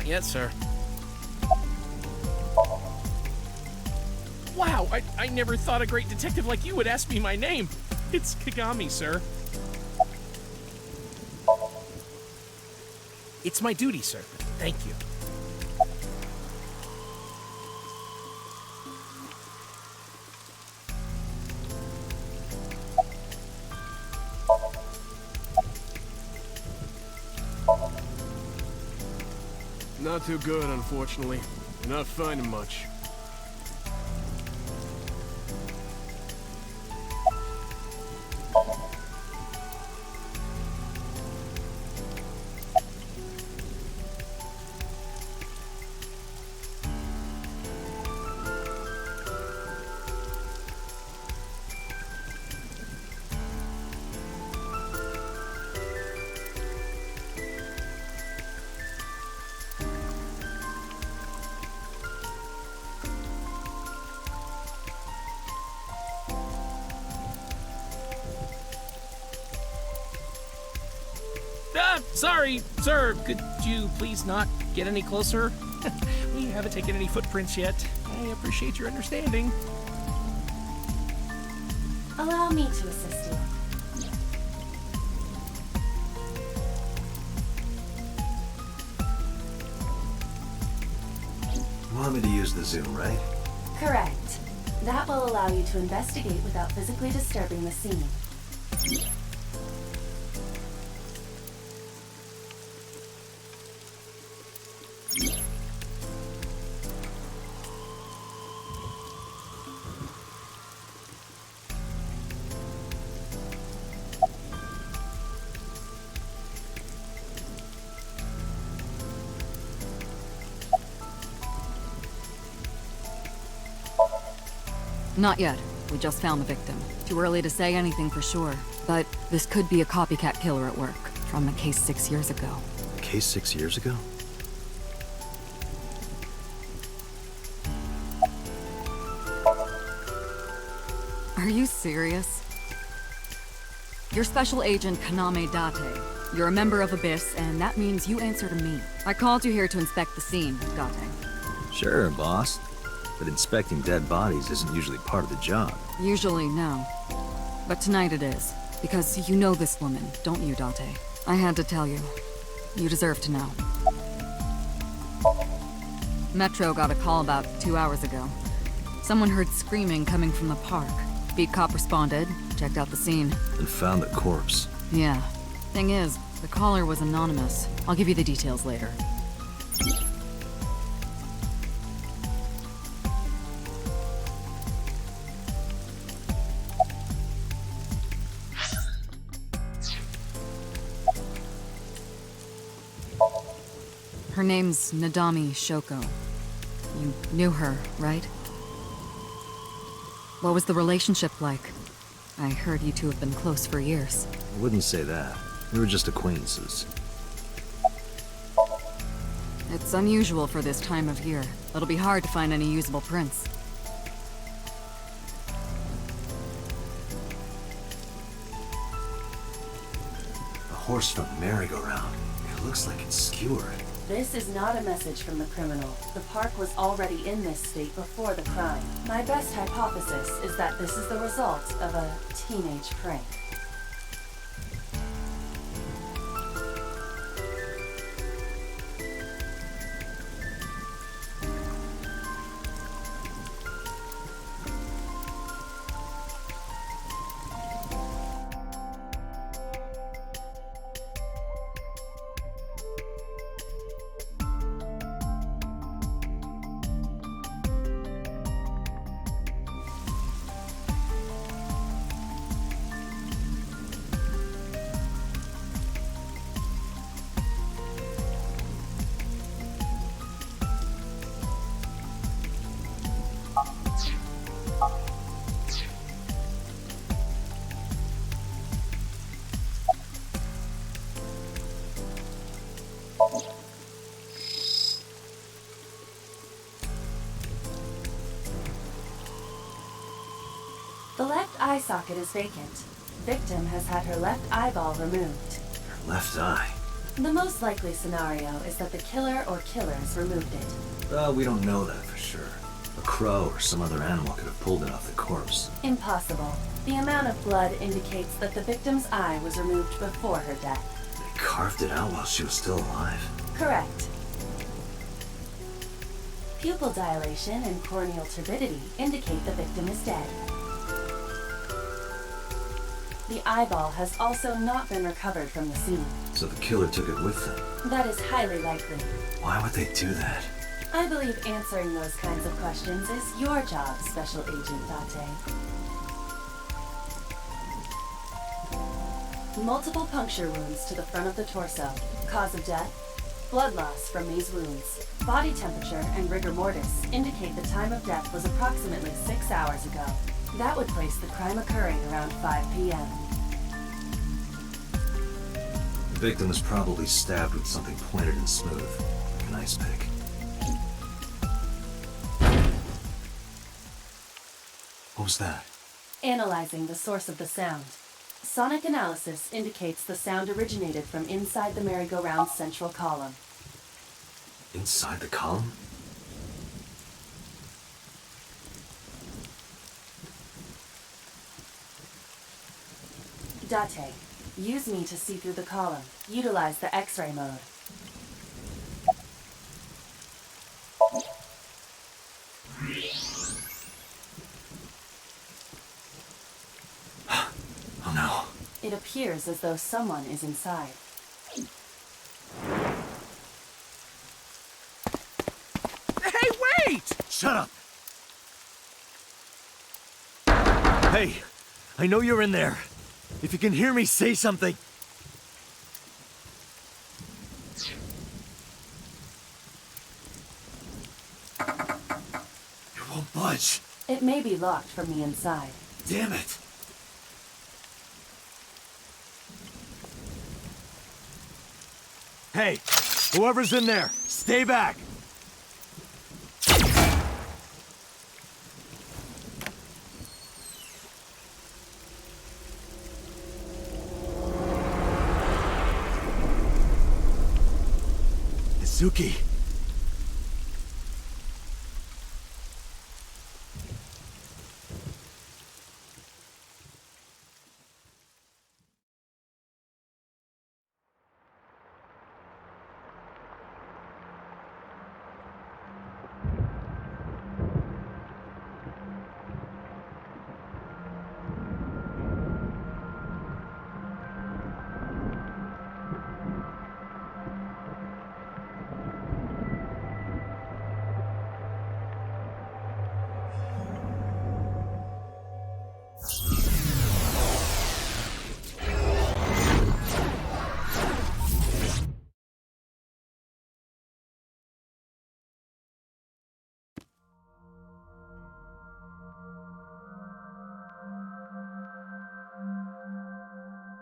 yet, sir. Wow, I never thought a great detective like you would ask me my name. It's Kagami, sir. It's my duty, sir. Thank you. Not too good, unfortunately. Not finding much. Sorry, sir. Could you please not get any closer? We haven't taken any footprints yet. I appreciate your understanding. Allow me to assist you. You want me to use the zoom, right? Correct. That will allow you to investigate without physically disturbing the scene. Not yet. We just found the victim. Too early to say anything for sure. But this could be a copycat killer at work, from a case 6 years ago. A case 6 years ago? Are you serious? You're Special Agent Kaname Date. You're a member of Abyss, and that means you answer to me. I called you here to inspect the scene, Date. Sure, boss. But inspecting dead bodies isn't usually part of the job. Usually, no. But tonight it is. Because you know this woman, don't you, Date? I had to tell you. You deserve to know. Metro got a call about 2 hours ago. Someone heard screaming coming from the park. Beat cop responded, checked out the scene. And found the corpse. Yeah. Thing is, the caller was anonymous. I'll give you the details later. Her name's Nadami Shoko. You knew her, right? What was the relationship like? I heard you two have been close for years. I wouldn't say that. We were just acquaintances. It's unusual for this time of year. It'll be hard to find any usable prints. A horse from merry-go-round. It looks like it's skewered. This is not a message from the criminal. The park was already in this state before the crime. My best hypothesis is that this is the result of a teenage prank. The left eye socket is vacant. Victim has had her left eyeball removed. Her left eye. The most likely scenario is that the killer or killers removed it. Well, we don't know that for sure. A crow or some other animal could have pulled it off the corpse. Impossible. The amount of blood indicates that the victim's eye was removed before her death. They carved it out while she was still alive. Correct. Pupil dilation and corneal turbidity indicate the victim is dead. The eyeball has also not been recovered from the scene. So the killer took it with them. That is highly likely. Why would they do that? I believe answering those kinds of questions is your job, Special Agent Date. Multiple puncture wounds to the front of the torso. Cause of death? Blood loss from these wounds. Body temperature and rigor mortis indicate the time of death was approximately 6 hours ago. That would place the crime occurring around 5 p.m. The victim was probably stabbed with something pointed and smooth, like an ice pick. What was that? Analyzing the source of the sound. Sonic analysis indicates the sound originated from inside the merry-go-round's central column. Inside the column? Date, use me to see through the column. Utilize the X-ray mode. Oh no. It appears as though someone is inside. Hey, wait! Shut up! Hey, I know you're in there. If you can hear me, say something. You won't budge. It may be locked from the inside. Damn it. Hey, whoever's in there, stay back. Suki.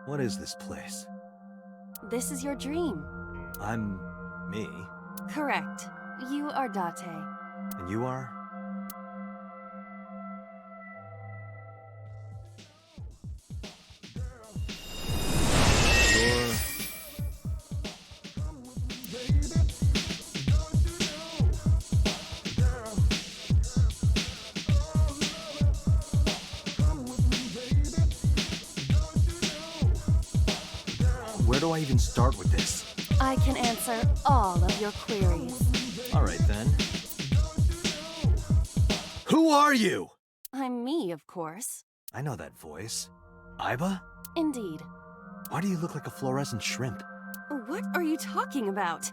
What is this place? This is your dream. I'm me, Correct. You are Date. and you are? You're... Where do I even start with this? I can answer all of your queries. All right, then. Who are you? I'm me, of course. I know that voice. Iba? Indeed. Why do you look like a fluorescent shrimp? What are you talking about?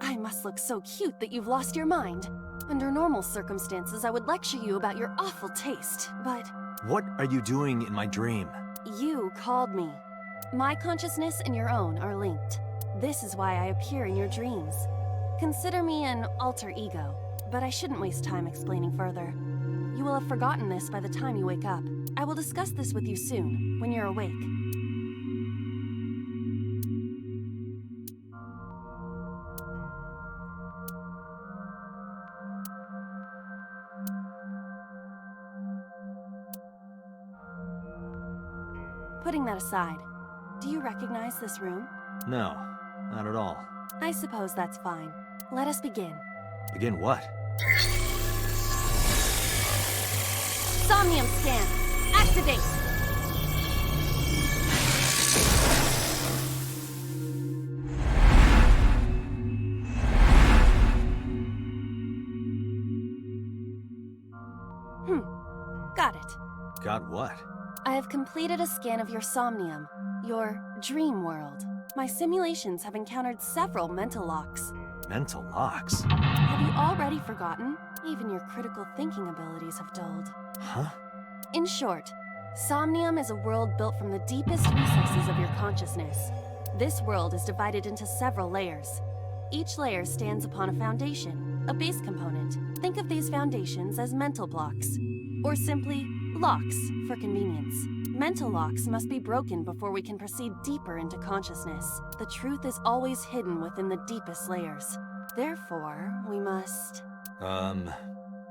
I must look so cute that you've lost your mind. Under normal circumstances, I would lecture you about your awful taste, but What are you doing in my dream? you called me. My consciousness and your own are linked. This is why I appear in your dreams. Consider me an alter ego, but I shouldn't waste time explaining further. You will have forgotten this by the time you wake up. I will discuss this with you soon, when you're awake. Putting that aside, do you recognize this room? No. Not at all. I suppose that's fine. Let us begin. Begin what? Somnium scan! Activate! Got it. Got what? I have completed a scan of your somnium, your dream world. My simulations have encountered several mental locks. Mental locks? Have you already forgotten? Even your critical thinking abilities have dulled. Huh? In short, Somnium is a world built from the deepest recesses of your consciousness. This world is divided into several layers. Each layer stands upon a foundation, a base component. Think of these foundations as mental blocks, or simply locks for convenience. Mental locks must be broken before we can proceed deeper into consciousness. The truth is always hidden within the deepest layers. Therefore, we must...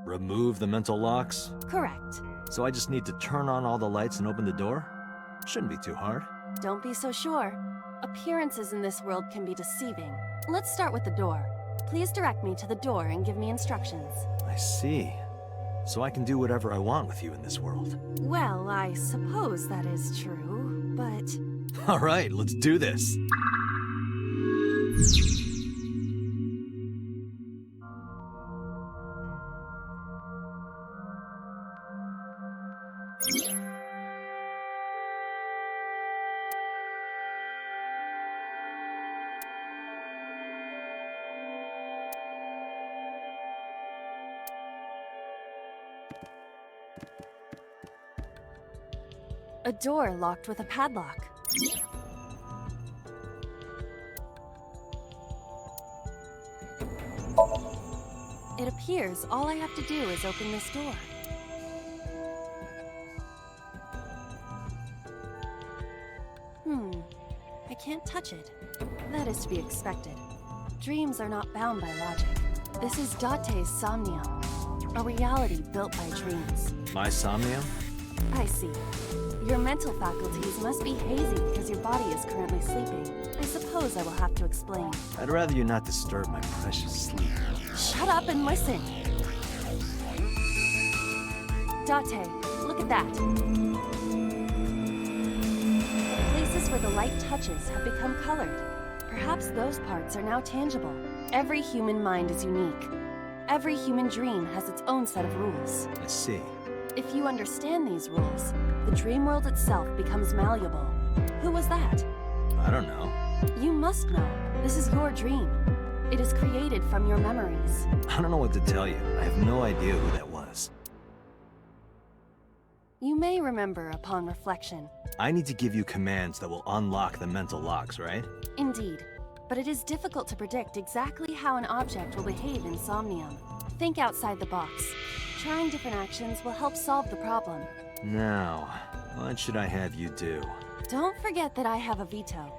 Remove the mental locks? Correct. So I just need to turn on all the lights and open the door? Shouldn't be too hard. Don't be so sure. Appearances in this world can be deceiving. Let's start with the door. Please direct me to the door and give me instructions. I see. So I can do whatever I want with you in this world. Well, I suppose that is true, but... All right, let's do this. A door locked with a padlock. It appears all I have to do is open this door. I can't touch it. That is to be expected. Dreams are not bound by logic. This is Date's Somnium, a reality built by dreams. My somnium? I see. Your mental faculties must be hazy because your body is currently sleeping. I suppose I will have to explain. I'd rather you not disturb my precious sleep. Shut up and listen! Date, look at that. The places where the light touches have become colored. Perhaps those parts are now tangible. Every human mind is unique. Every human dream has its own set of rules. I see. If you understand these rules, the dream world itself becomes malleable. Who was that? I don't know. You must know. This is your dream. It is created from your memories. I don't know what to tell you. I have no idea who that was. You may remember upon reflection. I need to give you commands that will unlock the mental locks, right? Indeed. But it is difficult to predict exactly how an object will behave in Somnium. Think outside the box. Trying different actions will help solve the problem. Now, what should I have you do? Don't forget that I have a veto.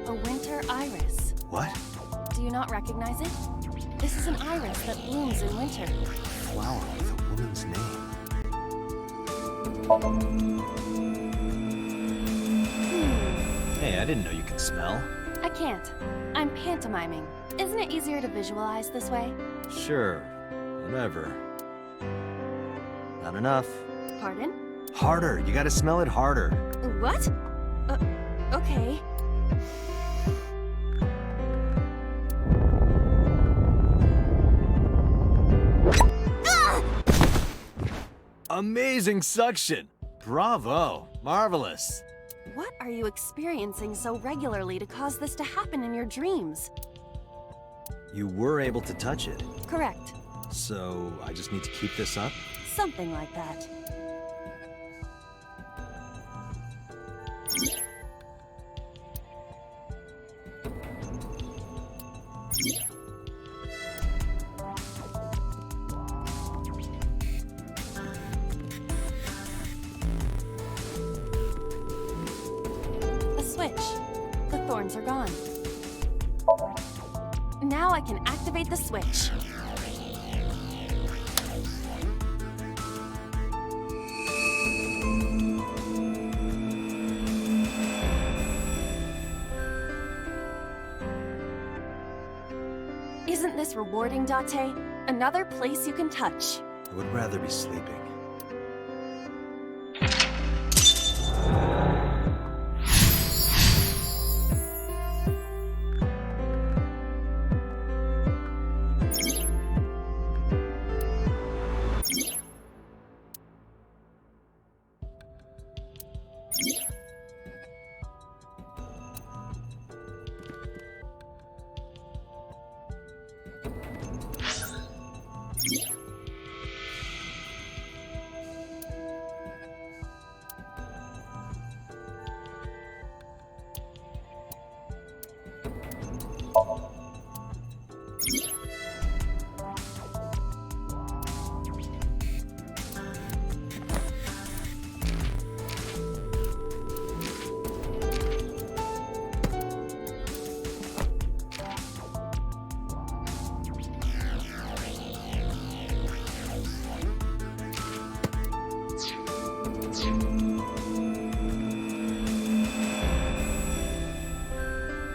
A winter iris. What? Do you not recognize it? This is an iris that blooms in winter. Flower with a woman's name. Hey, I didn't know you could smell. I can't. I'm pantomiming. Isn't it easier to visualize this way? Sure, whatever. Not enough. Pardon? Harder, you gotta smell it harder. What? Okay. Amazing suction! Bravo! Marvelous! What are you experiencing so regularly to cause this to happen in your dreams? You were able to touch it, Correct. so I just need to keep this up? Something like that. A switch. The thorns are gone. Now I can activate the switch. Isn't this rewarding, Date? Another place you can touch. I would rather be sleeping.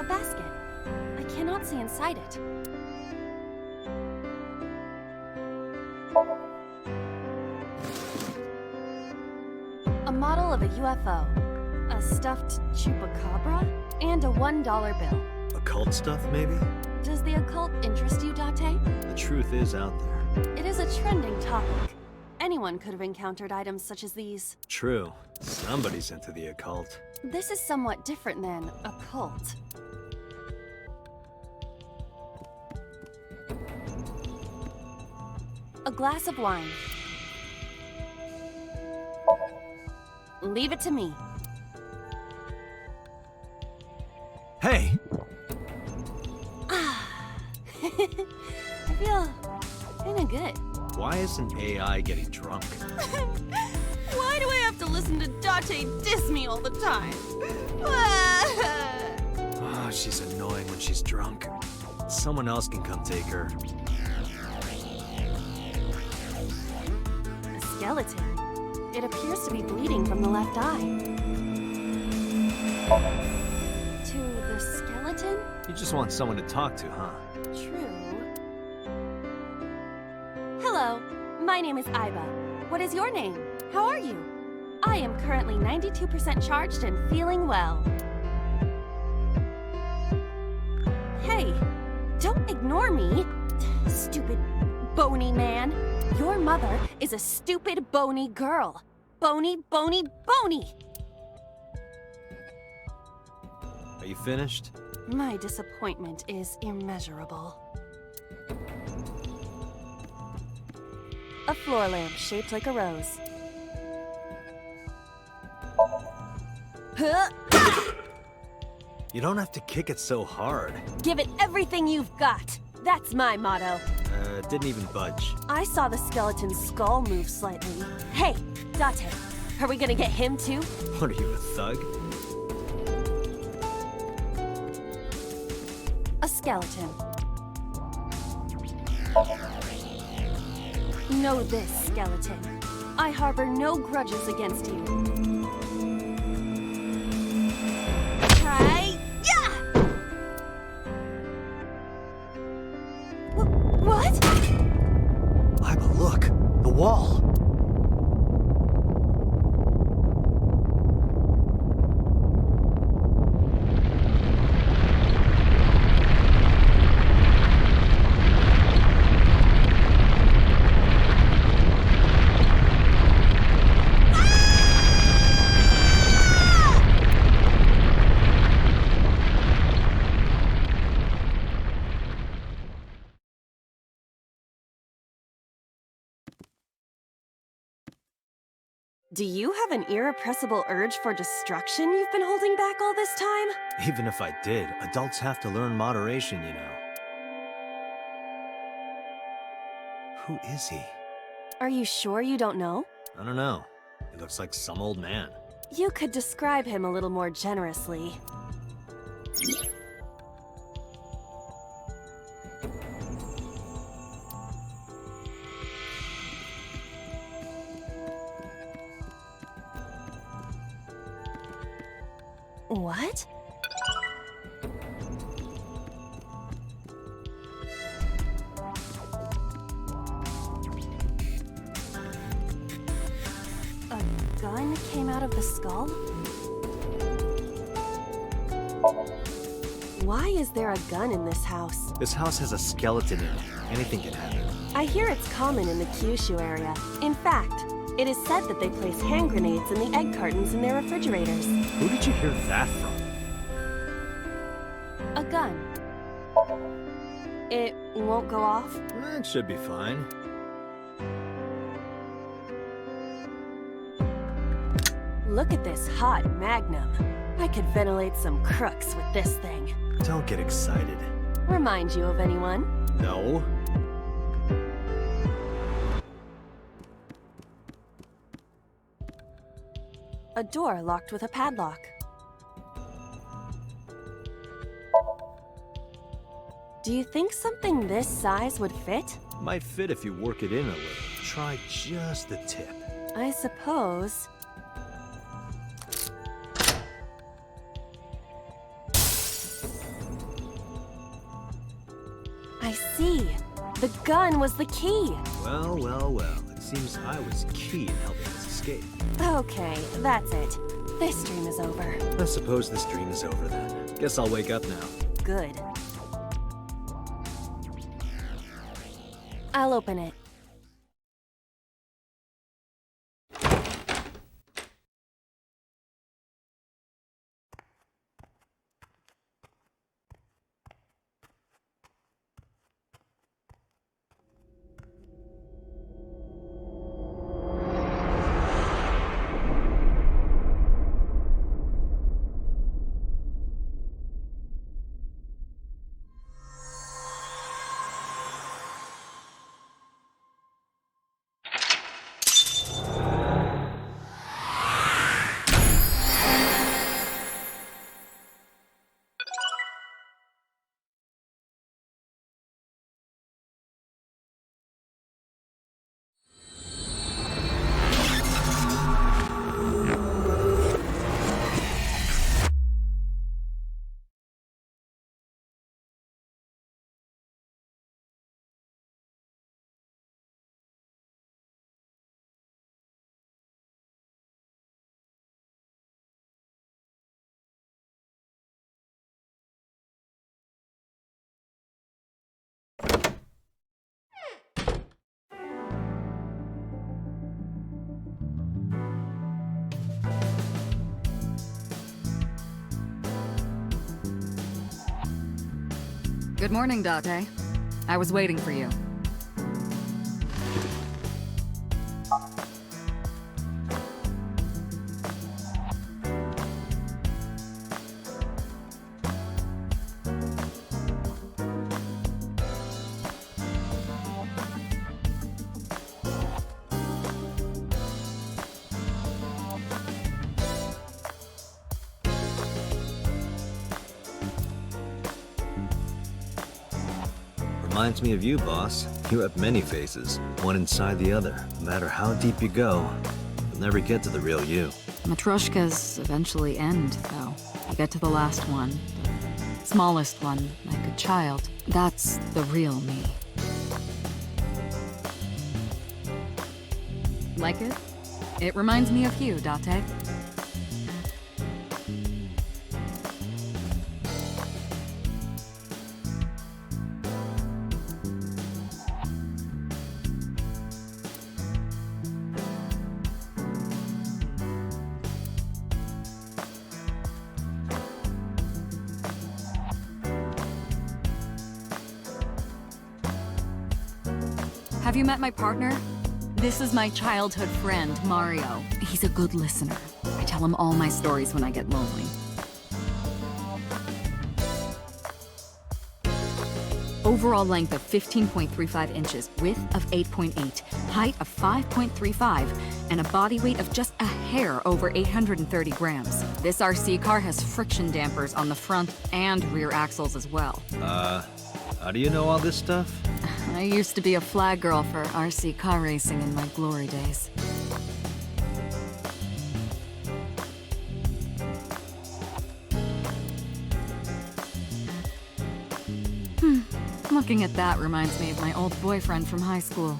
A basket. I cannot see inside it. A model of a UFO, a stuffed chupacabra, and a $1 bill. Occult stuff, maybe? Does the occult interest you, Date? The truth is out there. It is a trending topic. Anyone could have encountered items such as these. True. Somebody's into the occult. This is somewhat different than a cult. A glass of wine. Leave it to me. Hey! I feel kinda good. Why isn't AI getting drunk? Why do I have to listen to Date diss me all the time? Oh, she's annoying when she's drunk. Someone else can come take her. A skeleton. It appears to be bleeding from the left eye. To the skeleton? You just want someone to talk to, huh? True. Hello, my name is Iba. What is your name? How are you? I am currently 92% charged and feeling well. Hey, don't ignore me. Stupid bony man. Your mother is a stupid bony girl. Bony, bony, bony. Are you finished? My disappointment is immeasurable. A floor lamp shaped like a rose. Huh? You don't have to kick it so hard. Give it everything you've got. That's my motto. It didn't even budge. I saw the skeleton's skull move slightly. Hey, Date, are we gonna get him too? What are you, a thug? A skeleton. Know this, skeleton. I harbor no grudges against you. Hi-ya! What? Iba, look! The wall! Do you have an irrepressible urge for destruction you've been holding back all this time? Even if I did, adults have to learn moderation, you know. Who is he? Are you sure you don't know? I don't know. He looks like some old man. You could describe him a little more generously. What? A gun came out of the skull? Why is there a gun in this house? This house has a skeleton in it. Anything can happen. I hear it's common in the Kyushu area. In fact, it is said that they place hand grenades in the egg cartons in their refrigerators. Who did you hear that from? A gun. It won't go off? It should be fine. Look at this hot magnum. I could ventilate some crooks with this thing. Don't get excited. Remind you of anyone? No. A door locked with a padlock. Do you think something this size would fit? Might fit if you work it in a little. Try just the tip. I suppose. I see. The gun was the key. Well, well, well. It seems I was key in helping us escape. Okay, that's it. This dream is over. I suppose this dream is over then. Guess I'll wake up now. Good. I'll open it. Good morning, Date. I was waiting for you. Reminds me of you, boss. You have many faces, one inside the other. No matter how deep you go, you'll never get to the real you. Matryoshkas eventually end, though. You get to the last one, the smallest one, like a child. That's the real me. Like it? It reminds me of you, Date. Have you met my partner? This is my childhood friend, Mario. He's a good listener. I tell him all my stories when I get lonely. Overall length of 15.35 inches, width of 8.8, height of 5.35, and a body weight of just a hair over 830 grams. This RC car has friction dampers on the front and rear axles as well. How do you know all this stuff? I used to be a flag girl for RC car racing in my glory days. Looking at that reminds me of my old boyfriend from high school.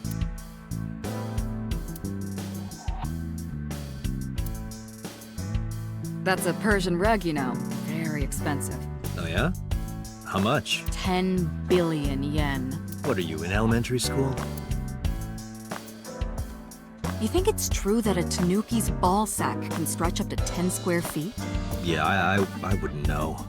That's a Persian rug, you know. Very expensive. Oh yeah? How much? 10 billion yen. What are you, in elementary school? You think it's true that a tanuki's ball sack can stretch up to 10 square feet? Yeah, I wouldn't know.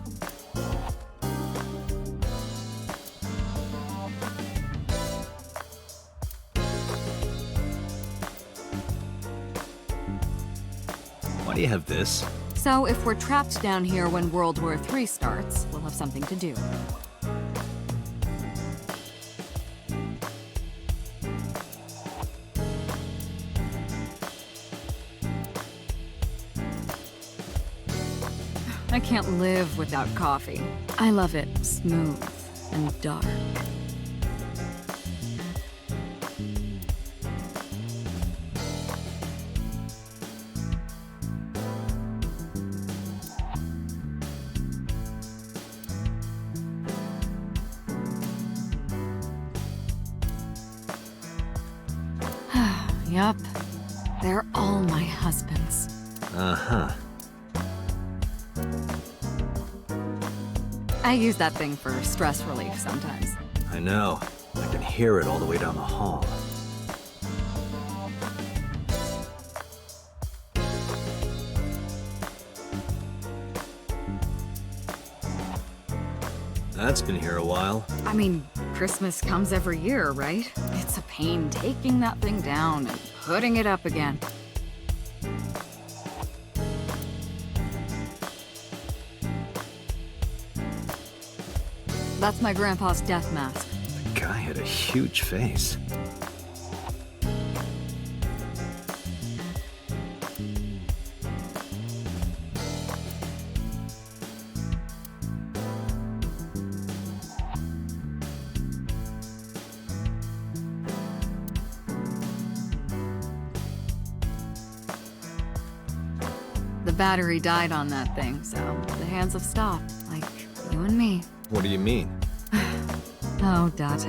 Why do you have this? So if we're trapped down here when World War III starts, we'll have something to do. I can't live without coffee. I love it smooth and dark. Yup. They're all my husbands. Uh-huh. I use that thing for stress relief sometimes. I know. I can hear it all the way down the hall. That's been here a while. I mean, Christmas comes every year, right? It's a pain taking that thing down and putting it up again. That's my grandpa's death mask. The guy had a huge face. The battery died on that thing, so the hands have stopped, like you and me. What do you mean? Oh, Date.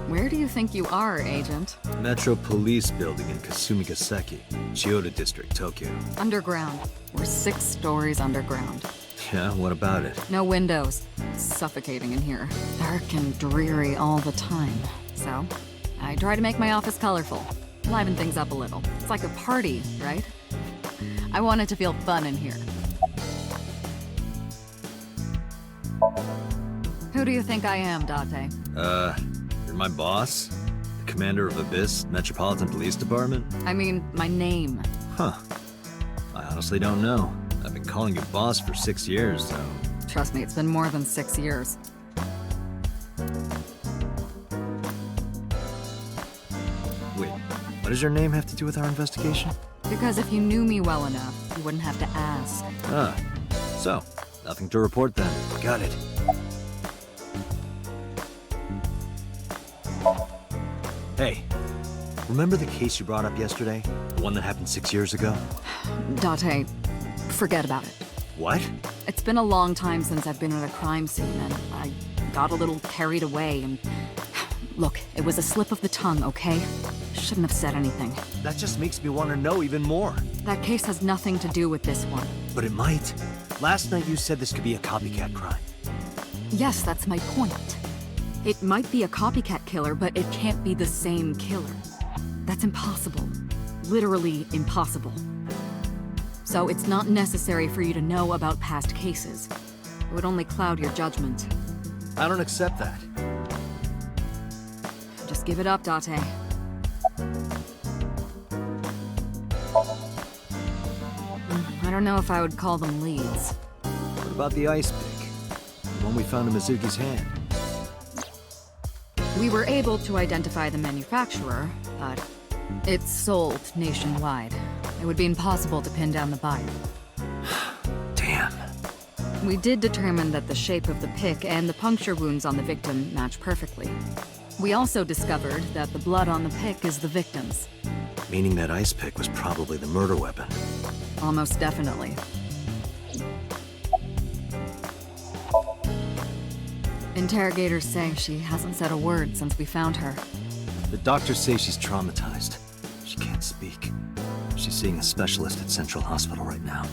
Where do you think you are, Agent? Metro Police Building in Kasumigaseki, Chiyoda District, Tokyo. Underground. We're 6 stories underground. Yeah, what about it? No windows. It's suffocating in here. Dark and dreary all the time. So, I try to make my office colorful. Liven things up a little. It's like a party, right? I want it to feel fun in here. Who do you think I am, Date? You're my boss? The commander of Abyss Metropolitan Police Department? I mean, my name. Huh. I honestly don't know. I've been calling you boss for 6 years, so... Trust me, it's been more than 6 years. Wait, what does your name have to do with our investigation? Because if you knew me well enough, you wouldn't have to ask. Ah, so, nothing to report then. Got it. Hey, remember the case you brought up yesterday? The one that happened 6 years ago? Date, forget about it. What? It's been a long time since I've been at a crime scene, and I got a little carried away, and... Look, it was a slip of the tongue, okay? Shouldn't have said anything. That just makes me want to know even more. That case has nothing to do with this one. But it might. Last night you said this could be a copycat crime. Yes, that's my point. It might be a copycat killer, but it can't be the same killer. That's impossible. Literally impossible. So it's not necessary for you to know about past cases. It would only cloud your judgment. I don't accept that. Just give it up, Date. I don't know if I would call them leads. What about the ice pick? The one we found in Mizuki's hand? We were able to identify the manufacturer, but it's sold nationwide. It would be impossible to pin down the buyer. Damn. We did determine that the shape of the pick and the puncture wounds on the victim match perfectly. We also discovered that the blood on the pick is the victim's. Meaning that ice pick was probably the murder weapon. Almost definitely. Interrogators say she hasn't said a word since we found her. The doctors say she's traumatized. She can't speak. She's seeing a specialist at Central Hospital right now.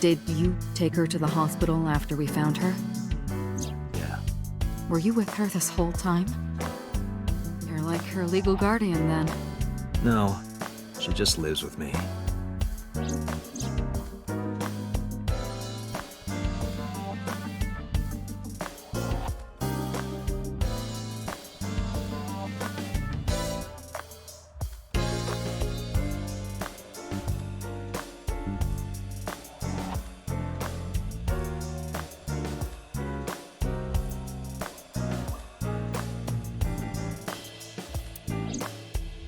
Did you take her to the hospital after we found her? Yeah. Were you with her this whole time? You're like her legal guardian then. No, she just lives with me.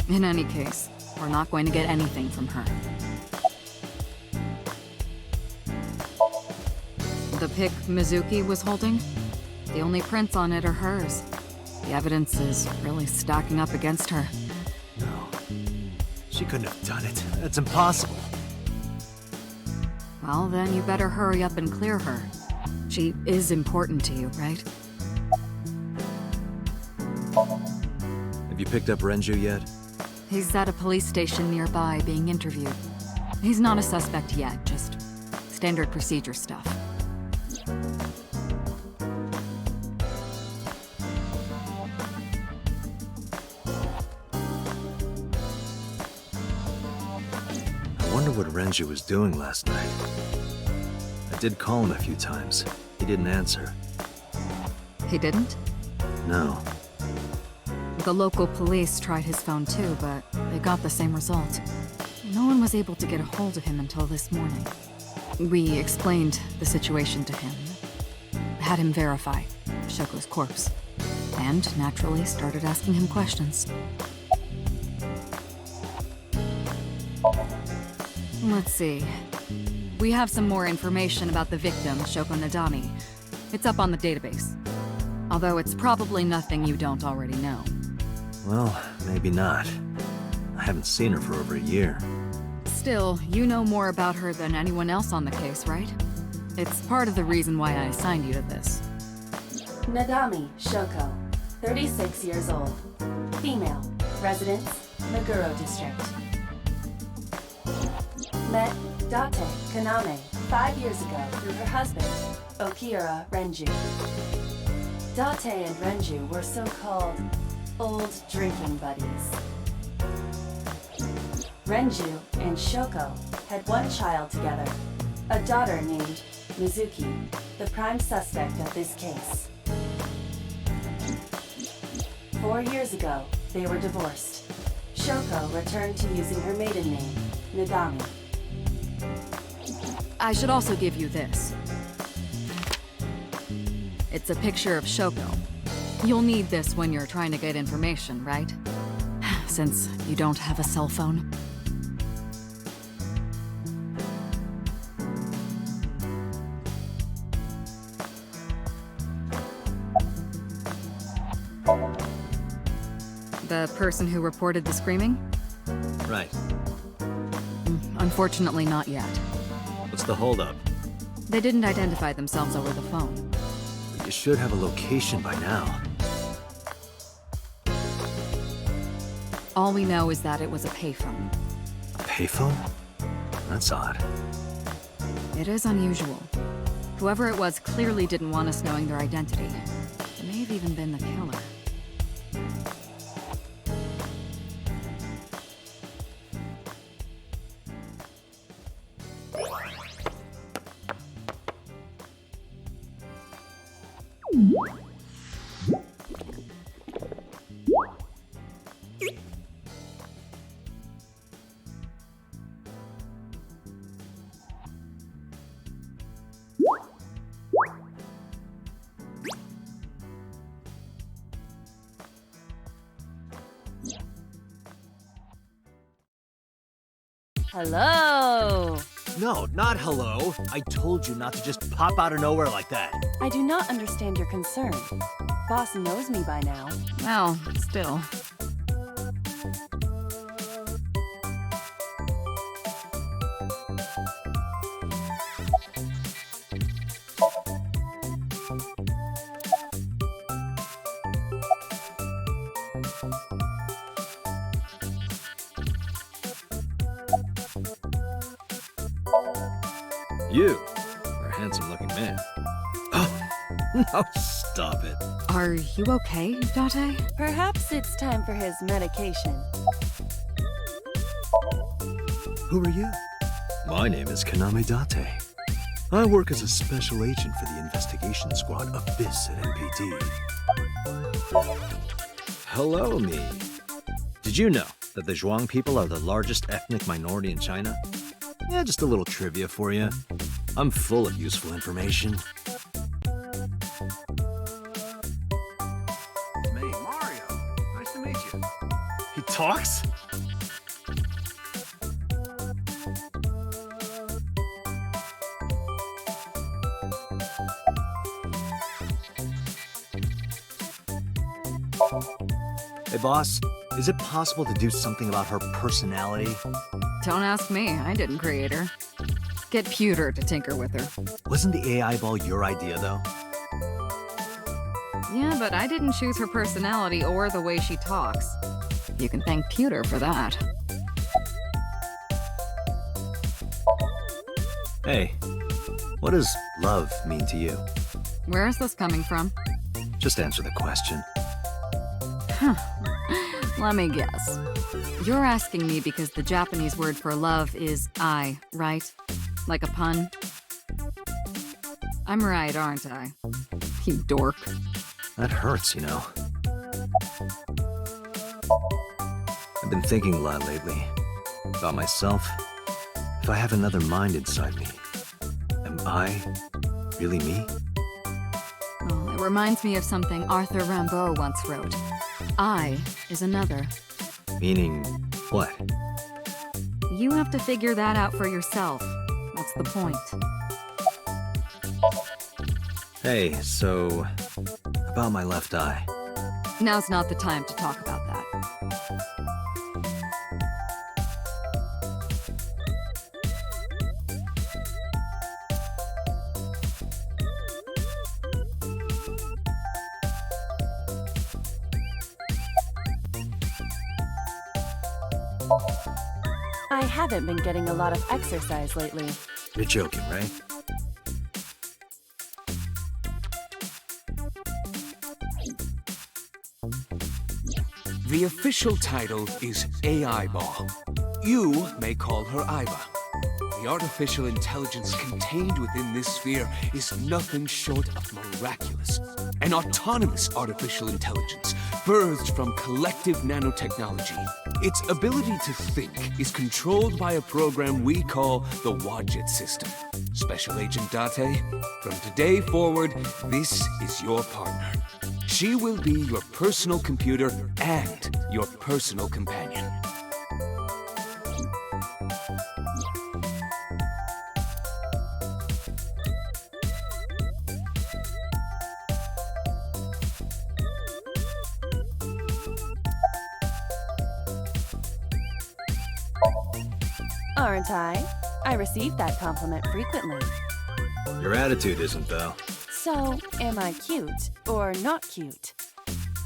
In any case, we're not going to get anything from her. The pick Mizuki was holding? The only prints on it are hers. The evidence is really stacking up against her. No. She couldn't have done it. That's impossible. Well, then you better hurry up and clear her. She is important to you, right? Have you picked up Renju yet? He's at a police station nearby being interviewed. He's not a suspect yet, just standard procedure stuff. I wonder what Renju was doing last night. I did call him a few times. He didn't answer. He didn't? No. The local police tried his phone too, but they got the same result. No one was able to get a hold of him until this morning. We explained the situation to him, had him verify Shoko's corpse, and naturally started asking him questions. Let's see. We have some more information about the victim, Shoko Nadami. It's up on the database. Although it's probably nothing you don't already know. Well, maybe not. I haven't seen her for over a year. Still, you know more about her than anyone else on the case, right? It's part of the reason why I assigned you to this. Nadami Shoko, 36 years old. Female. Residence, Meguro District. Met Date Kaname 5 years ago through her husband, Okira Renju. Date and Renju were so-called old drinking buddies. Renju and Shoko had one child together, a daughter named Mizuki, the prime suspect of this case. 4 years ago, they were divorced. Shoko returned to using her maiden name, Nadami. I should also give you this. It's a picture of Shoko. You'll need this when you're trying to get information, right? Since you don't have a cell phone. The person who reported the screaming? Right. Unfortunately, not yet. What's the holdup? They didn't identify themselves over the phone. You should have a location by now. All we know is that it was a payphone. A payphone? That's odd. It is unusual. Whoever it was clearly didn't want us knowing their identity. It may have even been the killer. Hello! No, not hello. I told you not to just pop out of nowhere like that. I do not understand your concern. Boss knows me by now. Well, still. You are a handsome-looking man. Oh, no, stop it. Are you okay, Date? Perhaps it's time for his medication. Who are you? My name is Kaname Date. I work as a special agent for the investigation squad Abyss at NPD. Hello, me. Did you know that the Zhuang people are the largest ethnic minority in China? Yeah, just a little trivia for you. I'm full of useful information. It's me, Mario. Nice to meet you. He talks? Hey, boss, is it possible to do something about her personality? Don't ask me. I didn't create her. Get Pewter to tinker with her. Wasn't the AI ball your idea, though? Yeah, but I didn't choose her personality or the way she talks. You can thank Pewter for that. Hey, what does love mean to you? Where is this coming from? Just answer the question. Let me guess. You're asking me because the Japanese word for love is ai, right? Like a pun? I'm right, aren't I? You dork. That hurts, you know. I've been thinking a lot lately. About myself. If I have another mind inside me, am I really me? Oh, it reminds me of something Arthur Rimbaud once wrote. I is another. Meaning what? You have to figure that out for yourself. That's the point. Hey, so about my left eye. Now's not the time to talk about that. I haven't been getting a lot of exercise lately. You're joking, right? The official title is AI Ball. You may call her Iva. The artificial intelligence contained within this sphere is nothing short of miraculous. An autonomous artificial intelligence, birthed from collective nanotechnology. Its ability to think is controlled by a program we call the Wadjet system. Special Agent Date, from today forward, this is your partner. She will be your personal computer and your personal companion. Aren't I? I receive that compliment frequently. Your attitude isn't, though. So, am I cute or not cute?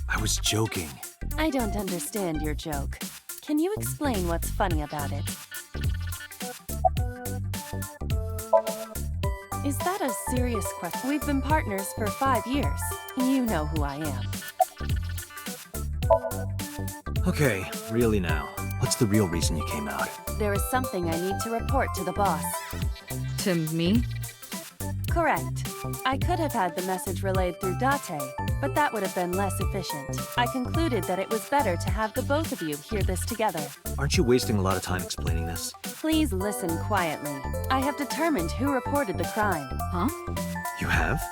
I was joking. I don't understand your joke. Can you explain what's funny about it? Is that a serious question? We've been partners for 5 years. You know who I am. Okay, really now. What's the real reason you came out? There is something I need to report to the boss. To me? Correct. I could have had the message relayed through Date, but that would have been less efficient. I concluded that it was better to have the both of you hear this together. Aren't you wasting a lot of time explaining this? Please listen quietly. I have determined who reported the crime. Huh? You have?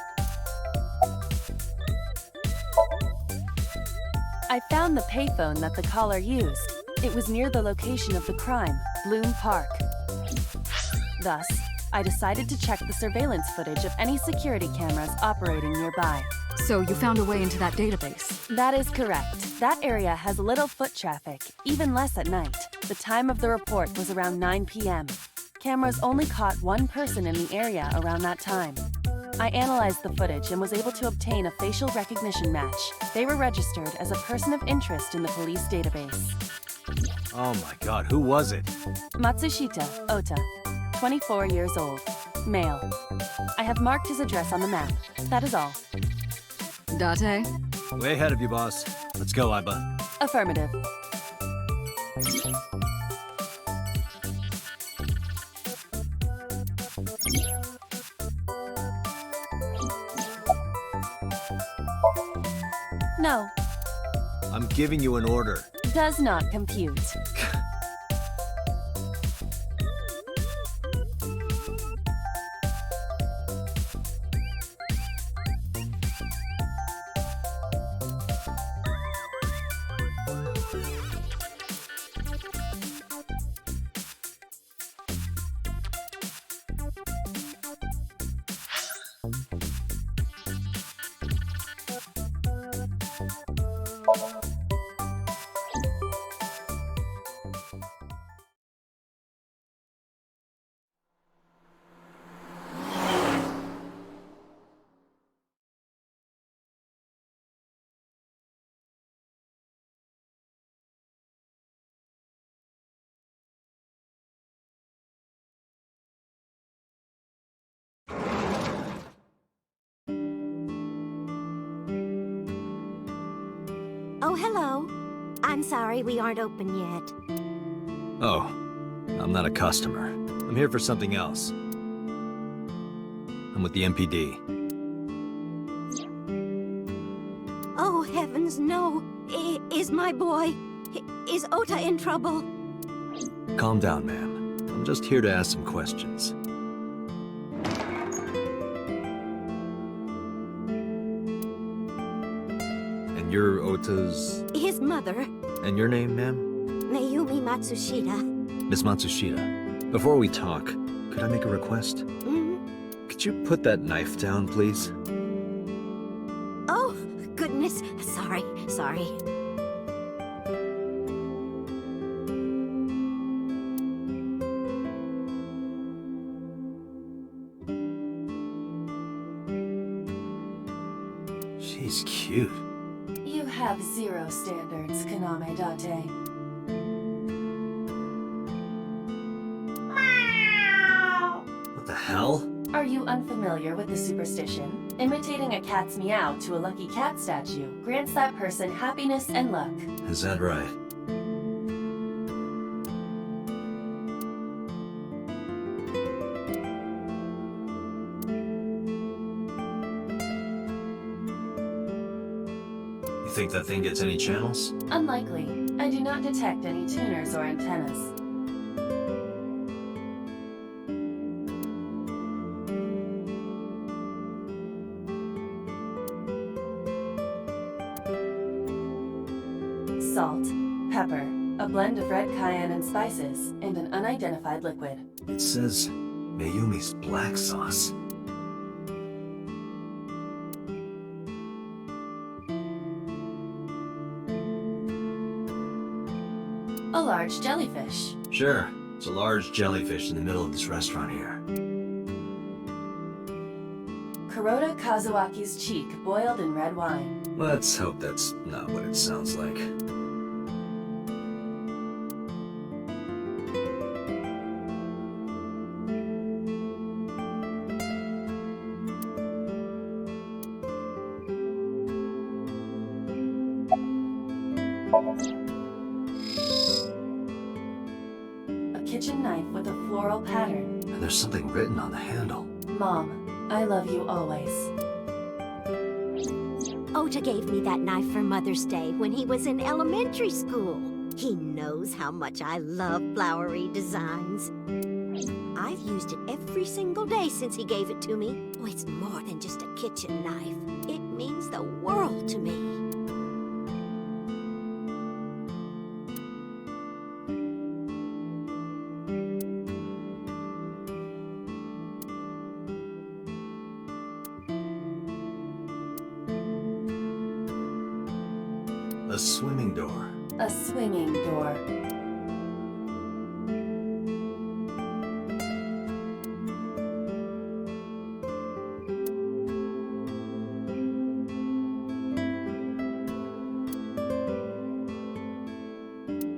I found the payphone that the caller used. It was near the location of the crime, Bloom Park. Thus, I decided to check the surveillance footage of any security cameras operating nearby. So you found a way into that database. That is correct. That area has little foot traffic, even less at night. The time of the report was around 9 p.m. Cameras only caught one person in the area around that time. I analyzed the footage and was able to obtain a facial recognition match. They were registered as a person of interest in the police database. Oh my god, who was it? Matsushita Ota, 24 years old, male. I have marked his address on the map. That is all. Date? Way ahead of you, boss. Let's go, Aiba. Affirmative. No, I'm giving you an order. does not compute. Oh, hello. I'm sorry we aren't open yet. Oh, I'm not a customer. I'm here for something else. I'm with the MPD. Oh, heavens, no. Is my boy... Is Ota in trouble? Calm down, ma'am. I'm just here to ask some questions. And you're Ota's... His mother, And your name, ma'am? Mayumi Matsushita. Miss Matsushita. Before we talk, could I make a request? Could you put that knife down, please? Oh, goodness. Sorry. She's cute. You have zero standards, Kaname Date. What the hell? Are you unfamiliar with the superstition? Imitating a cat's meow to a lucky cat statue grants that person happiness and luck. Is that right? You think that thing gets any channels? Unlikely. I do not detect any tuners or antennas. Salt, pepper, a blend of red cayenne and spices, and an unidentified liquid. It says Mayumi's black sauce. A large jellyfish. Sure, it's a large jellyfish in the middle of this restaurant here. Kuroda Kazuaki's cheek boiled in red wine. Let's hope that's not what it sounds like. A kitchen knife with a floral pattern. And there's something written on the handle. Mom, I love you always. Ota gave me that knife for Mother's Day when he was in elementary school. He knows how much I love flowery designs. I've used it every single day since he gave it to me. Oh, it's more than just a kitchen knife. It means the world to me. A swimming door. A swinging door.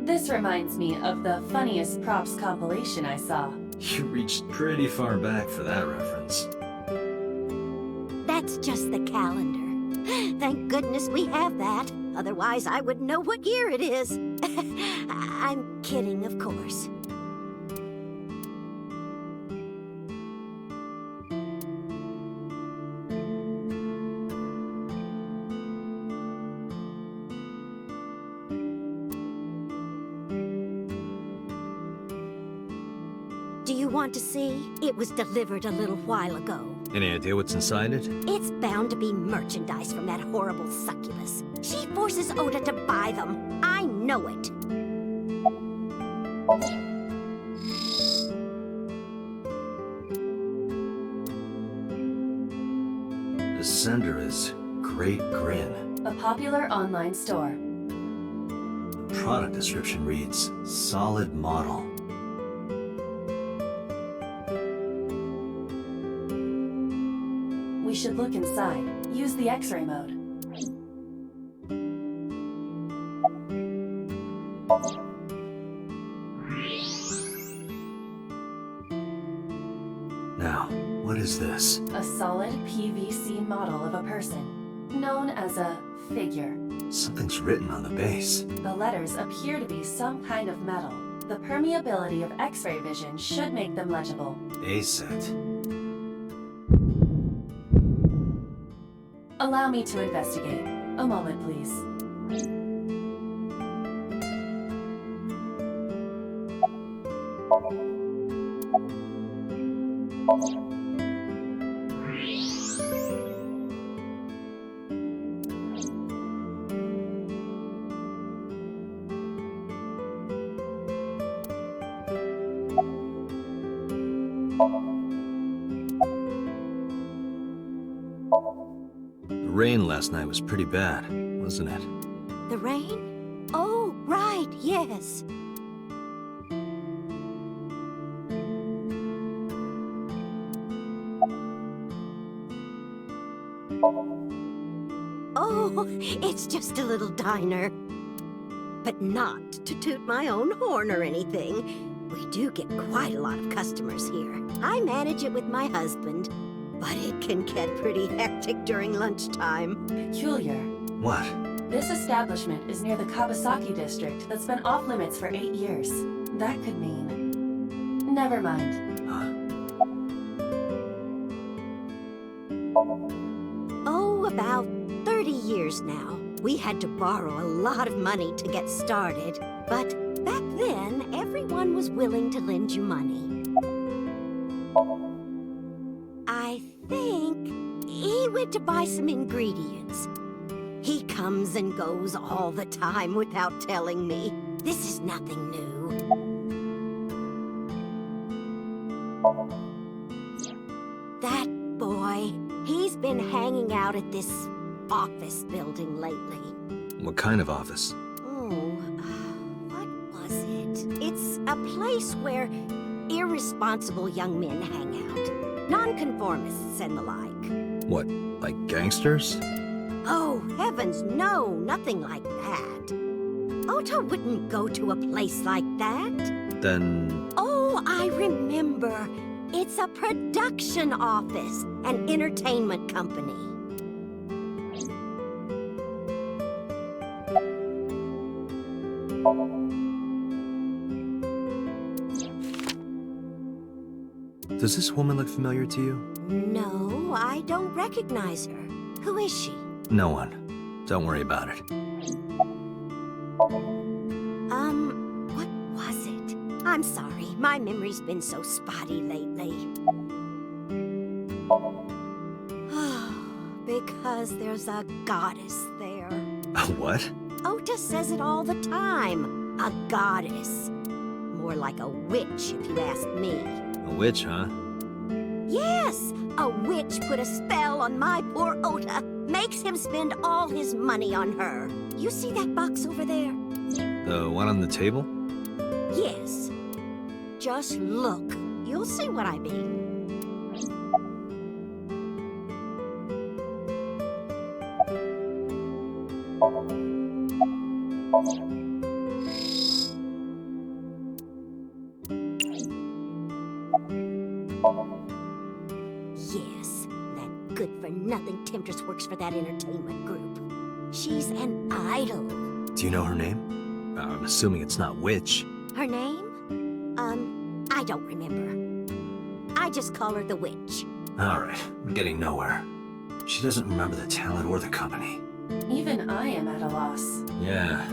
This reminds me of the funniest props compilation I saw. You reached pretty far back for that reference. That's just the calendar. Thank goodness we have that. Otherwise, I wouldn't know what year it is. I'm kidding, of course. Do you want to see? It was delivered a little while ago. Any idea what's inside it? It's bound to be merchandise from that horrible succubus. She forces Oda to buy them. I know it. The sender is Great Grin. A popular online store. The product description reads, solid model. We should look inside. Use the X-ray mode. Now, what is this? A solid PVC model of a person, known as a figure. Something's written on the base. The letters appear to be some kind of metal. The permeability of X-ray vision should make them legible. A set. Allow me to investigate. A moment, please. The rain last night was pretty bad, wasn't it? The rain? Oh, right, yes. Oh, it's just a little diner. But not to toot my own horn or anything. We do get quite a lot of customers here. I manage it with my husband, but it can get pretty hectic during lunchtime. Peculiar. What? This establishment is near the Kawasaki district that's been off limits for 8 years. That could mean... Never mind. Huh? Oh, about 30 years now. We had to borrow a lot of money to get started, but back then, everyone was willing to lend you money. I think he went to buy some ingredients. He comes and goes all the time without telling me. This is nothing new. That boy, he's been hanging out at this office building lately. What kind of office? Oh, what was it? It's a place where irresponsible young men hang out. Nonconformists and the like. What, like gangsters? Oh, heavens, no, nothing like that. Ota wouldn't go to a place like that. Then... Oh, I remember. It's a production office, an entertainment company. Does this woman look familiar to you? No, I don't recognize her. Who is she? No one. Don't worry about it. What was it? I'm sorry, my memory's been so spotty lately. Because there's a goddess there. A what? Ota says it all the time. A goddess. More like a witch, if you ask me. A witch, huh? Yes, a witch put a spell on my poor Ota. makes him spend all his money on her. You see that box over there? The one on the table? Yes. Just look. You'll see what I mean. Yes, that good-for-nothing temptress works for that entertainment group. She's an idol. Do you know her name? I'm assuming it's not Witch. Her name? I don't remember. I just call her the Witch. Alright, we're getting nowhere. She doesn't remember the talent or the company. Even I am at a loss. Yeah.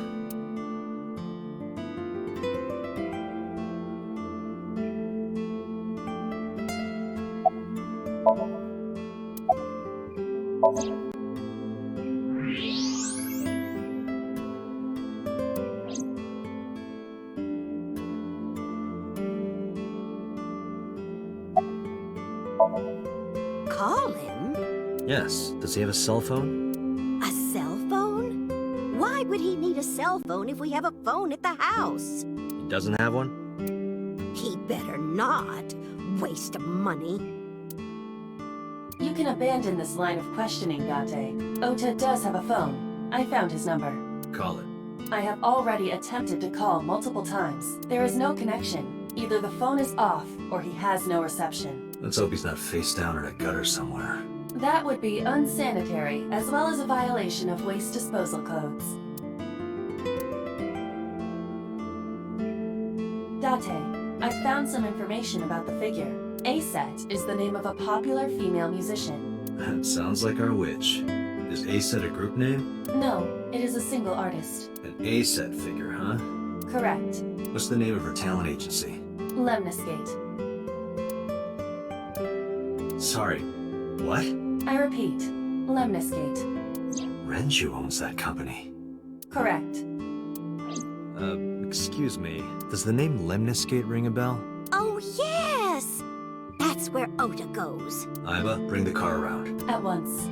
Call him? Yes. Does he have a cell phone? A cell phone? Why would he need a cell phone if we have a phone at the house? He doesn't have one? He better not. Waste of money. You can abandon this line of questioning, Date. Ota does have a phone. I found his number. Call it. I have already attempted to call multiple times. There is no connection. Either the phone is off, or he has no reception. Let's hope he's not face down in a gutter somewhere. That would be unsanitary, as well as a violation of waste disposal codes. Date, I found some information about the figure. A-Set is the name of a popular female musician. That sounds like our witch. Is A-Set a group name? No, it is a single artist. An A-Set figure, huh? Correct. What's the name of her talent agency? Lemniscate. Sorry, what? I repeat, Lemniscate. Renju owns that company. Correct. Excuse me. Does the name Lemniscate ring a bell? Oh, yes! That's where Ota goes. Iba, bring the car around. At once.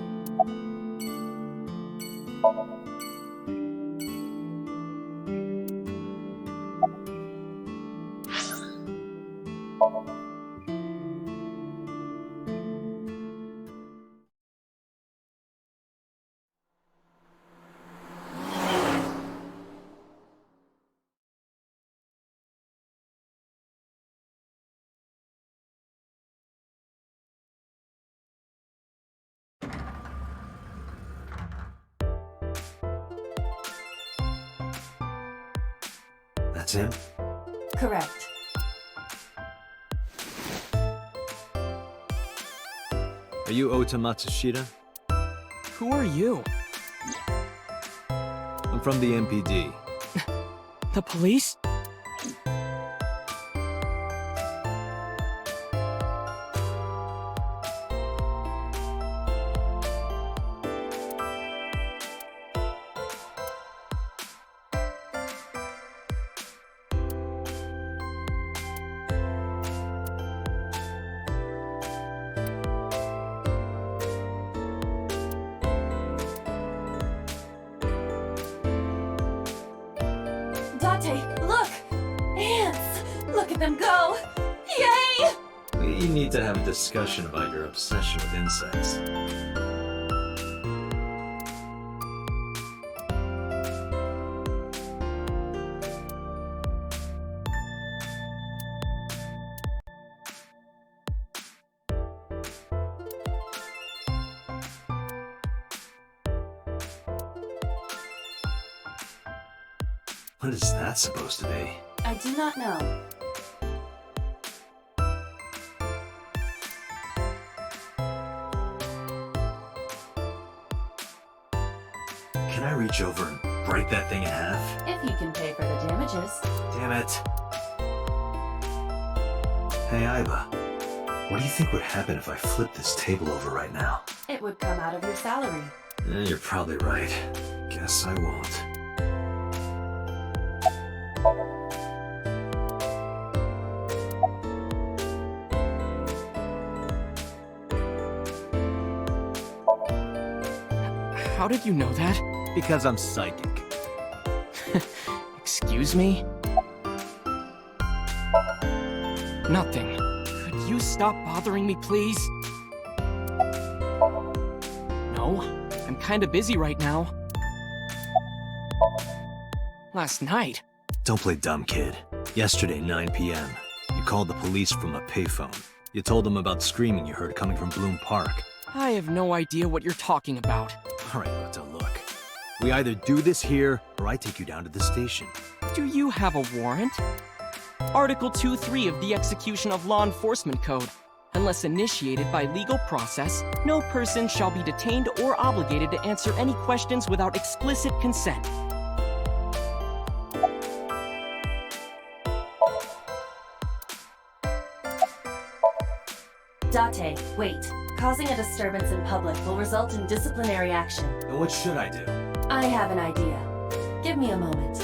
That's him? Correct. Are you Ota Matsushita? Who are you? I'm from the MPD. The police? Date, look! Ants! Look at them go! Yay! We need to have a discussion about your obsession with insects. What is that supposed to be? I do not know. Can I reach over and break that thing in half? If you can pay for the damages. Damn it. Hey, Iba. What do you think would happen if I flipped this table over right now? It would come out of your salary. You're probably right. Guess I won't. How did you know that? Because I'm psychic. Excuse me? Nothing. Could you stop bothering me, please? No, I'm kinda busy right now. Last night? Don't play dumb, kid. Yesterday, 9 p.m., you called the police from a payphone. You told them about screaming you heard coming from Bloom Park. I have no idea what you're talking about. All right, Ota, look. We either do this here, or I take you down to the station. Do you have a warrant? Article 2.3 of the Execution of Law Enforcement Code. Unless initiated by legal process, no person shall be detained or obligated to answer any questions without explicit consent. Date, wait. Causing a disturbance in public will result in disciplinary action. Then what should I do? I have an idea. Give me a moment.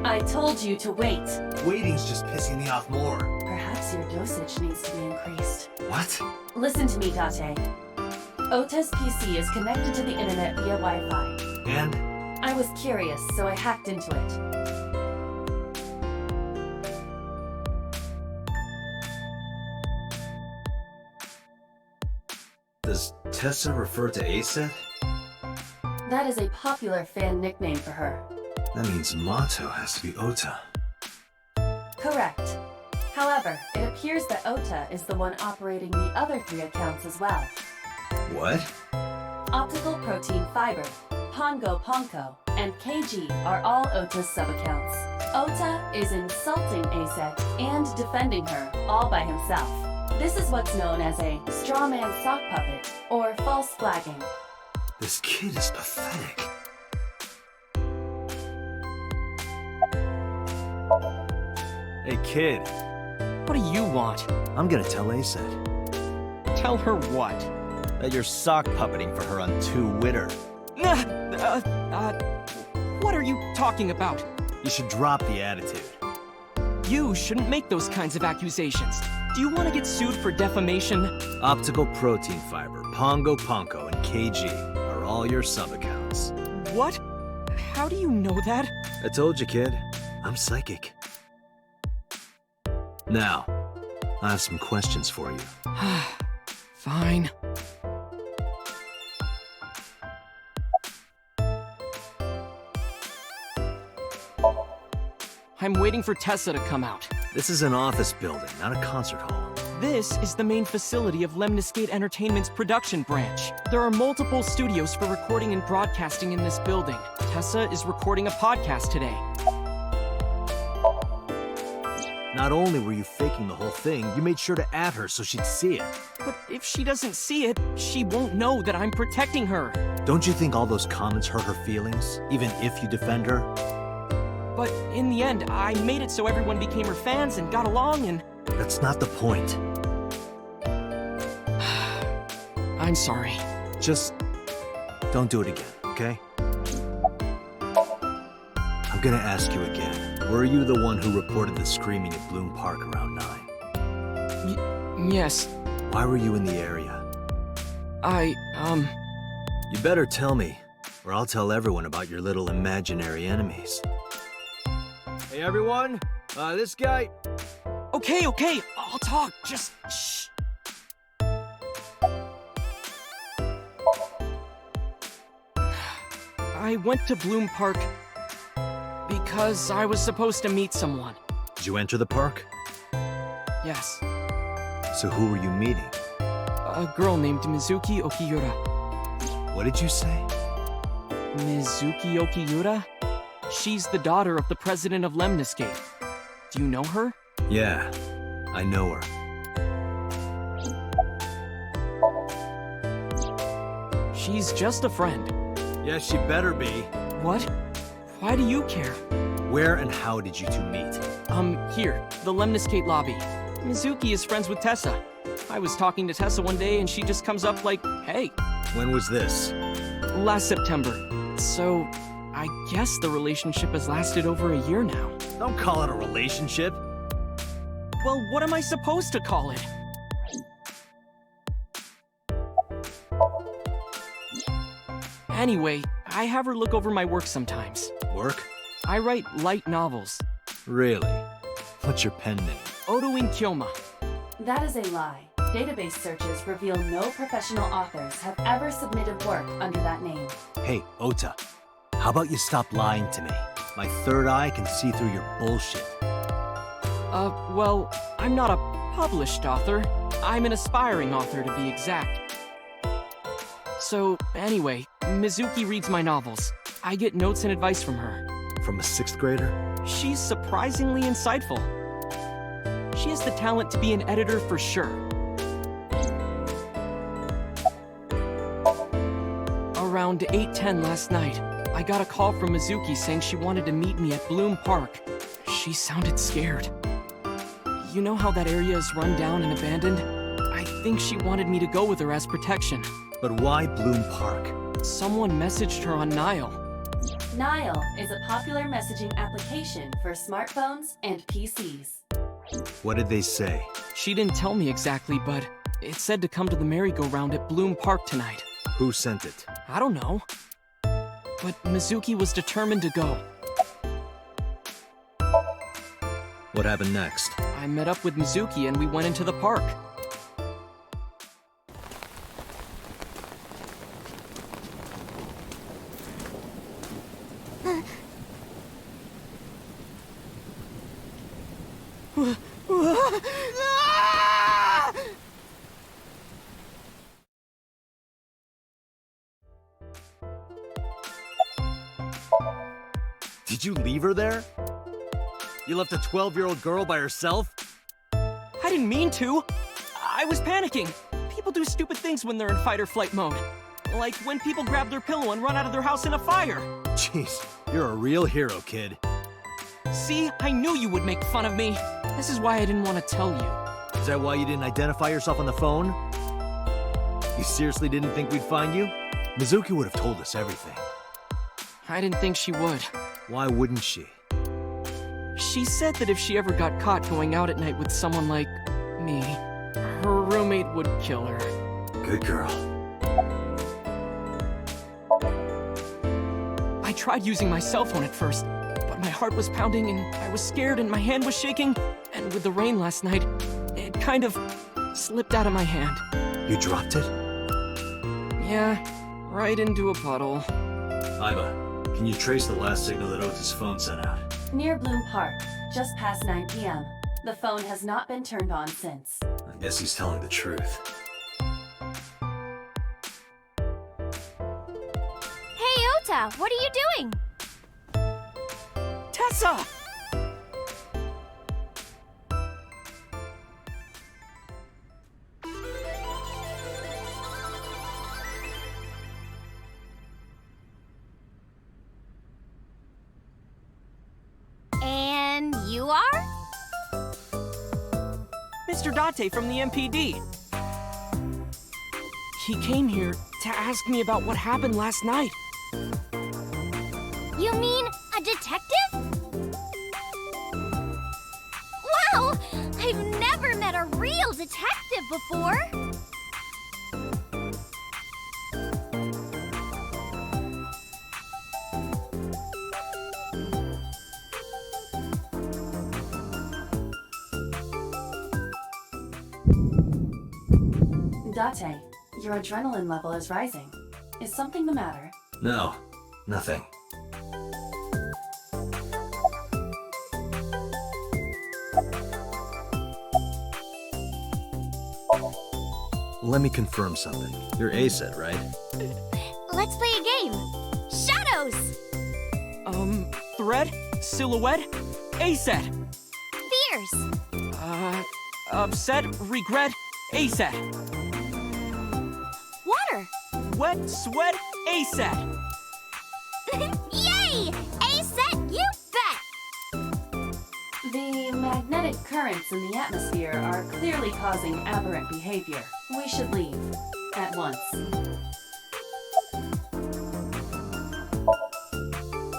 I told you to wait. Waiting's just pissing me off more. Perhaps your dosage needs to be increased. What? Listen to me, Date. Ota's PC is connected to the internet via Wi-Fi. And? I was curious, so I hacked into it. Does Tessa refer to Aset? That is a popular fan nickname for her. That means Mato has to be Ota. Correct. However, it appears that Ota is the one operating the other 3 accounts as well. What? Optical Protein Fiber, Pongo Ponko, and KG are all Ota's sub-accounts. Ota is insulting Aset and defending her, all by himself. This is what's known as a straw man sock puppet, or false flagging. This kid is pathetic. Hey, kid. What do you want? I'm gonna tell Aset Tell her what? that you're sock puppeting for her on Twitter. What are you talking about? You should drop the attitude. You shouldn't make those kinds of accusations. Do you want to get sued for defamation? Optical Protein Fiber, Pongo Ponko, and KG are all your sub-accounts. What? How do you know that? I told you, kid. I'm psychic. Now, I have some questions for you. Fine. I'm waiting for Tessa to come out. This is an office building, not a concert hall. This is the main facility of Lemniscate Entertainment's production branch. There are multiple studios for recording and broadcasting in this building. Tessa is recording a podcast today. Not only were you faking the whole thing, you made sure to add her so she'd see it. But if she doesn't see it, she won't know that I'm protecting her. Don't you think all those comments hurt her feelings, even if you defend her? But in the end, I made it so everyone became her fans and got along and... That's not the point. I'm sorry. Just don't do it again, okay? I'm gonna ask you again. Were you the one who reported the screaming at Bloom Park around 9? Yes. Why were you in the area? You better tell me, or I'll tell everyone about your little imaginary enemies. Hey everyone, this guy... Okay, I'll talk, just shh. I went to Bloom Park because I was supposed to meet someone. Did you enter the park? Yes. So who were you meeting? A girl named Mizuki Okiura. What did you say? Mizuki Okiura? She's the daughter of the president of Lemniscate. Do you know her? Yeah, I know her. She's just a friend. Yes, she better be. What? Why do you care? Where and how did you two meet? Here, the Lemniscate lobby. Mizuki is friends with Tessa. I was talking to Tessa one day and she just comes up like, hey. When was this? Last September. So, I guess the relationship has lasted over a year now. Don't call it a relationship. Well, what am I supposed to call it? Anyway, I have her look over my work sometimes. Work? I write light novels. Really? What's your pen name? Odo in Kyoma. That is a lie. Database searches reveal no professional authors have ever submitted work under that name. Hey, Ota. How about you stop lying to me? My third eye can see through your bullshit. Well, I'm not a published author. I'm an aspiring author, to be exact. So, anyway, Mizuki reads my novels. I get notes and advice from her. From a 6th grader? She's surprisingly insightful. She has the talent to be an editor for sure. Around 8:10 last night, I got a call from Mizuki saying she wanted to meet me at Bloom Park. She sounded scared. You know how that area is run down and abandoned? I think she wanted me to go with her as protection. But why Bloom Park? Someone messaged her on Nile. Nile is a popular messaging application for smartphones and PCs. What did they say? She didn't tell me exactly, but it said to come to the merry-go-round at Bloom Park tonight. Who sent it? I don't know. But Mizuki was determined to go. What happened next? I met up with Mizuki and we went into the park. Did you leave her there? You left a 12-year-old girl by herself? I didn't mean to. I was panicking. People do stupid things when they're in fight or flight mode. Like when people grab their pillow and run out of their house in a fire. Jeez, you're a real hero, kid. See, I knew you would make fun of me. This is why I didn't want to tell you. Is that why you didn't identify yourself on the phone? You seriously didn't think we'd find you? Mizuki would have told us everything. I didn't think she would. Why wouldn't she? She said that if she ever got caught going out at night with someone like me, her roommate would kill her. Good girl. I tried using my cell phone at first, but my heart was pounding and I was scared and my hand was shaking. And with the rain last night, it kind of slipped out of my hand. You dropped it? Yeah, right into a puddle. Iva, can you trace the last signal that Ota's phone sent out? Near Bloom Park, just past 9 p.m. The phone has not been turned on since. I guess he's telling the truth. Hey, Ota, what are you doing? Tessa! And you are? Mr. Date from the MPD. He came here to ask me about what happened last night. You mean a detective? Wow! I've never met a real detective before! Date, your adrenaline level is rising. Is something the matter? No, nothing. Let me confirm something. You're A-set, right? Let's play a game. Shadows! Thread? Silhouette? A-set. Fears! Upset? Regret? A-set. Water! Wet? Sweat? A-set. Yay! A-set, you bet! The magnetic currents in the atmosphere are clearly causing aberrant behavior. We should leave. At once.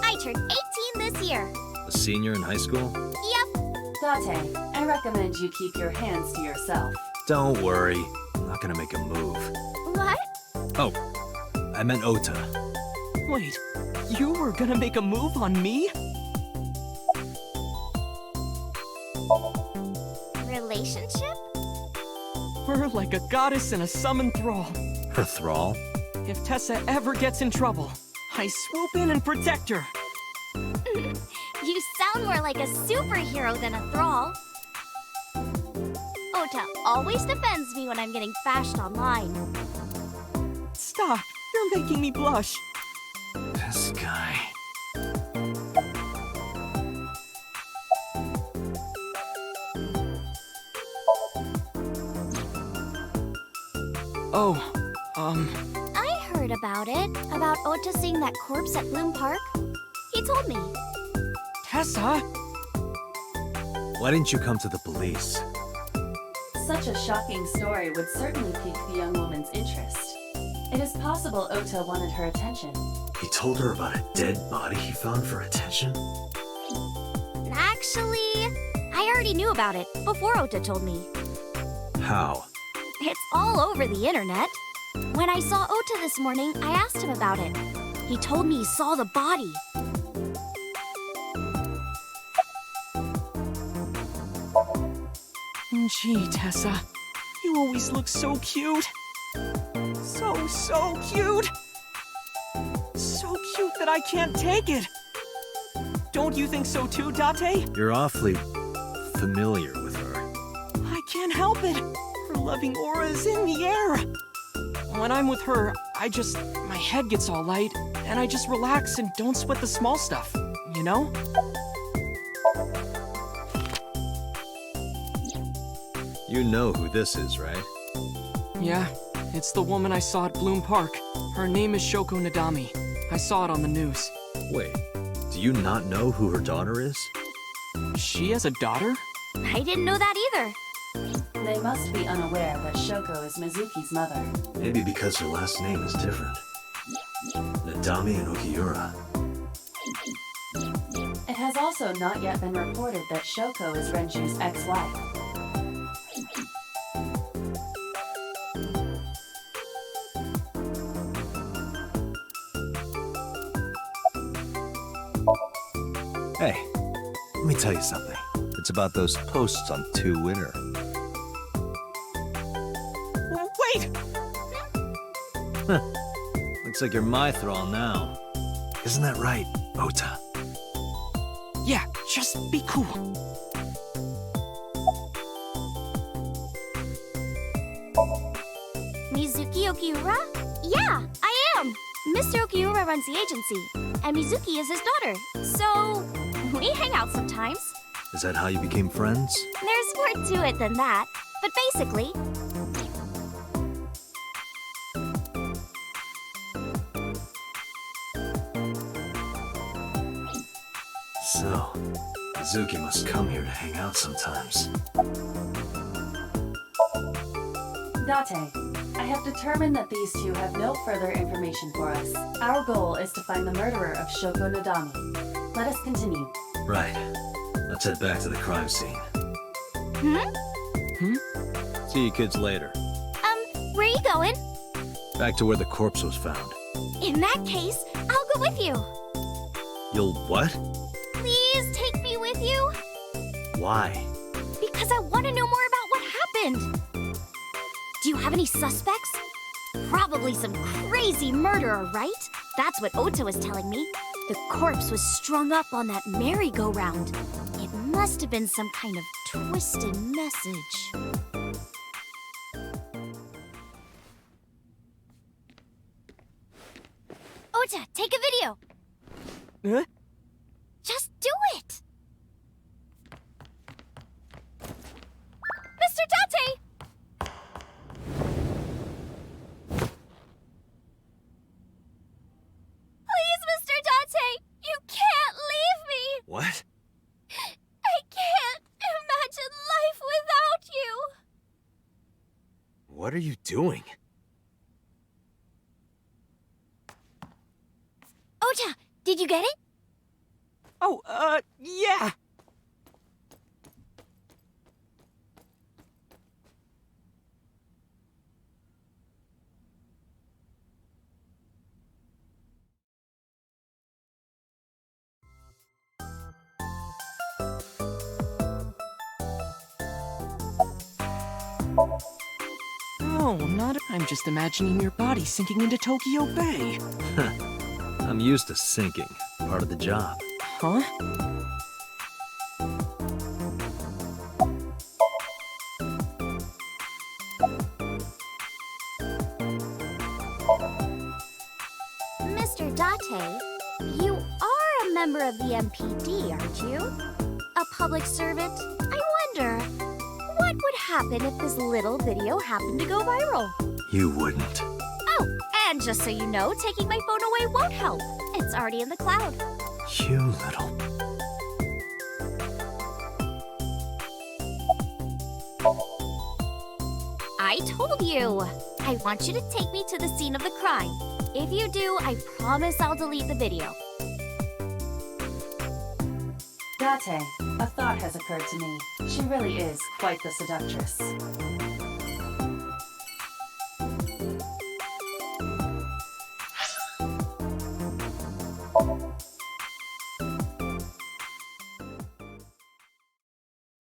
I turned 18 this year. A senior in high school? Yep. Date, I recommend you keep your hands to yourself. Don't worry. I'm not gonna make a move. What? Oh, I meant Ota. Wait, you were gonna make a move on me? Relationship? We're like a goddess and a summoned thrall. Her thrall? If Tessa ever gets in trouble, I swoop in and protect her. You sound more like a superhero than a thrall. Ota always defends me when I'm getting bashed online. Stop, you're making me blush. This guy. Oh, I heard about it. About Ota seeing that corpse at Bloom Park. He told me. Tessa? Why didn't you come to the police? Such a shocking story would certainly pique the young woman's interest. It is possible Ota wanted her attention. He told her about a dead body he found for attention? Actually, I already knew about it before Ota told me. How? It's all over the internet. When I saw Ota this morning, I asked him about it. He told me he saw the body. Gee, Tessa, you always look so cute. So cute. So cute that I can't take it. Don't you think so too, Date? You're awfully familiar with her. I can't help it. Her loving aura is in the air. When I'm with her, my head gets all light, and I just relax and don't sweat the small stuff, you know? You know who this is, right? Yeah, it's the woman I saw at Bloom Park. Her name is Shoko Nadami. I saw it on the news. Wait, do you not know who her daughter is? She has a daughter? I didn't know that either. They must be unaware that Shoko is Mizuki's mother. Maybe because her last name is different. Nadami and Okiura. It has also not yet been reported that Shoko is Renchu's ex-wife. Hey, let me tell you something. It's about those posts on Winner. Wait! Looks like you're my thrall now. Isn't that right, Ota? Yeah, just be cool. Mizuki Okiura? Yeah, I am. Mr. Okiura runs the agency, and Mizuki is his daughter. So, we hang out sometimes. Is that how you became friends? There's more to it than that, but basically... So, Mizuki must come here to hang out sometimes. Date, I have determined that these two have no further information for us. Our goal is to find the murderer of Shoko Nadami. Let us continue. Right. Let's head back to the crime scene. See you kids later. Where are you going? Back to where the corpse was found. In that case, I'll go with you. You'll what? Please take me with you. Why? Because I want to know more about what happened. Do you have any suspects? Probably some crazy murderer, right? That's what Ota was telling me. The corpse was strung up on that merry-go-round. It must have been some kind of twisted message. Ota, take a video. Huh? Just do it. Mr. Date! Please, Mr. Date! You can't leave me! What? I can't imagine life without you! What are you doing? Ota, did you get it? Oh, yeah! Oh, I'm just imagining your body sinking into Tokyo Bay. I'm used to sinking. Part of the job. Huh? Mr. Date, you are a member of the MPD, aren't you? A public servant? I wonder, what would happen if this little video happened to go viral? You wouldn't. Oh, and just so you know, taking my phone away won't help. It's already in the cloud. You little... I told you! I want you to take me to the scene of the crime. If you do, I promise I'll delete the video. Date, a thought has occurred to me. She really is quite the seductress.